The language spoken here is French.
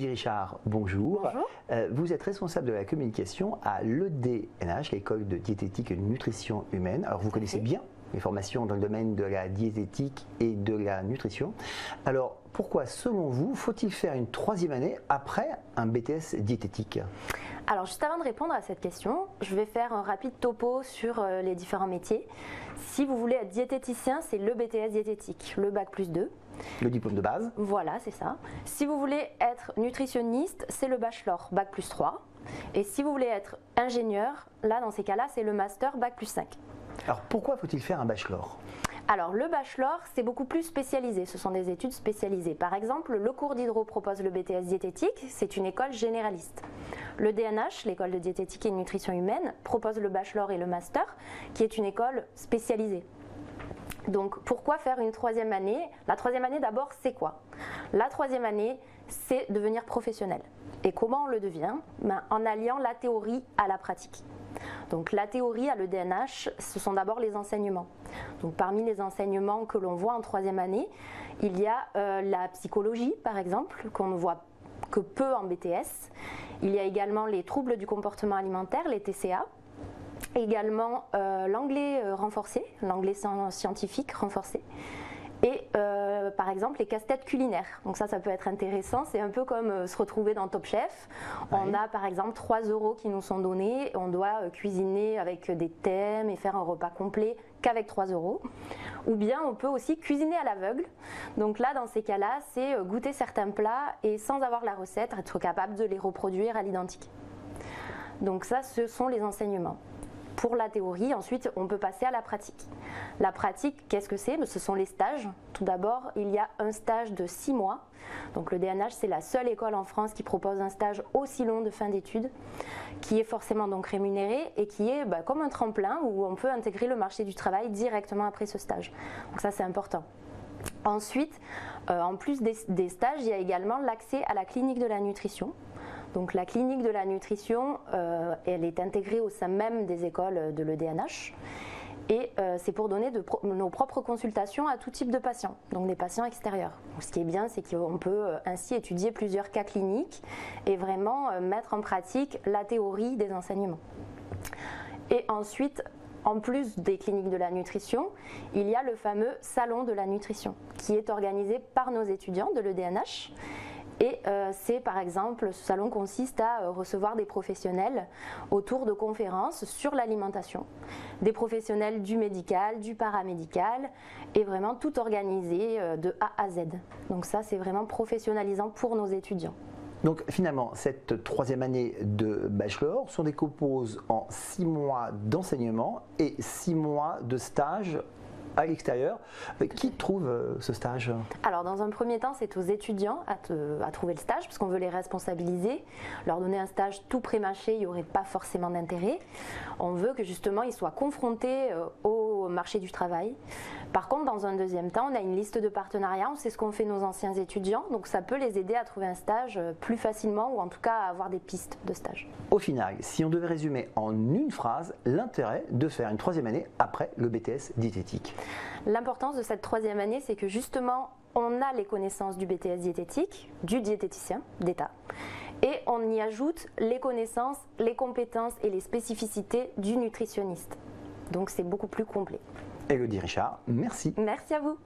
Élodie Richard, bonjour. Bonjour. Vous êtes responsable de la communication à l'EDNH, l'École de diététique et de nutrition humaine. Alors vous connaissez bien les formations dans le domaine de la diététique et de la nutrition. Alors pourquoi, selon vous, faut-il faire une troisième année après un BTS diététique ? Alors juste avant de répondre à cette question, je vais faire un rapide topo sur les différents métiers. Si vous voulez être diététicien, c'est le BTS diététique, le bac+2. Le diplôme de base. Voilà, c'est ça. Si vous voulez être nutritionniste, c'est le bachelor, bac+3. Et si vous voulez être ingénieur, là dans ces cas-là, c'est le master, bac+5. Alors pourquoi faut-il faire un bachelor ? Alors le bachelor, c'est beaucoup plus spécialisé, ce sont des études spécialisées. Par exemple, le cours d'hydro propose le BTS diététique, c'est une école généraliste. Le DNH, l'école de diététique et de nutrition humaine, propose le bachelor et le master, qui est une école spécialisée. Donc pourquoi faire une troisième année ? La troisième année d'abord, c'est quoi ? La troisième année, c'est devenir professionnel. Et comment on le devient ? En alliant la théorie à la pratique. Donc la théorie à l'EDNH, ce sont d'abord les enseignements. Donc parmi les enseignements que l'on voit en troisième année, il y a la psychologie par exemple, qu'on ne voit que peu en BTS. Il y a également les troubles du comportement alimentaire, les TCA. Également l'anglais renforcé, l'anglais scientifique renforcé. Et par exemple les casse-têtes culinaires. Donc ça peut être intéressant, c'est un peu comme se retrouver dans Top Chef. On a par exemple 3 € qui nous sont donnés, on doit cuisiner avec des thèmes et faire un repas complet qu'avec 3 €. Ou bien on peut aussi cuisiner à l'aveugle. Donc là dans ces cas-là, c'est goûter certains plats et sans avoir la recette, être capable de les reproduire à l'identique. Donc ça, ce sont les enseignements. Pour la théorie, ensuite, on peut passer à la pratique. La pratique, qu'est-ce que c'est ? Ce sont les stages. Tout d'abord, il y a un stage de 6 mois. Donc le DNH, c'est la seule école en France qui propose un stage aussi long de fin d'études, qui est forcément donc rémunéré et qui est comme un tremplin où on peut intégrer le marché du travail directement après ce stage. Donc ça, c'est important. Ensuite, en plus des stages, il y a également l'accès à la clinique de la nutrition. Donc la clinique de la nutrition, elle est intégrée au sein même des écoles de l'EDNH et c'est pour donner nos propres consultations à tout type de patients, donc des patients extérieurs. Donc, ce qui est bien, c'est qu'on peut ainsi étudier plusieurs cas cliniques et vraiment mettre en pratique la théorie des enseignements. Et ensuite, en plus des cliniques de la nutrition, il y a le fameux salon de la nutrition qui est organisé par nos étudiants de l'EDNH. Et c'est par exemple, ce salon consiste à recevoir des professionnels autour de conférences sur l'alimentation, des professionnels du médical, du paramédical, et vraiment tout organisé de A à Z. Donc ça, c'est vraiment professionnalisant pour nos étudiants. Donc finalement, cette troisième année de bachelor se décompose en 6 mois d'enseignement et 6 mois de stage à l'extérieur. Qui trouve ce stage ? Alors dans un premier temps, c'est aux étudiants à trouver le stage parce qu'on veut les responsabiliser. Leur donner un stage tout pré-mâché, il n'y aurait pas forcément d'intérêt. On veut que justement ils soient confrontés au marché du travail. Par contre, dans un deuxième temps, on a une liste de partenariats, on sait ce qu'ont fait nos anciens étudiants, donc ça peut les aider à trouver un stage plus facilement ou en tout cas à avoir des pistes de stage. Au final, si on devait résumer en une phrase l'intérêt de faire une troisième année après le BTS diététique. L'importance de cette troisième année, c'est que justement, on a les connaissances du BTS diététique, du diététicien d'État, et on y ajoute les connaissances, les compétences et les spécificités du nutritionniste. Donc c'est beaucoup plus complet. Élodie Richard, merci. Merci à vous.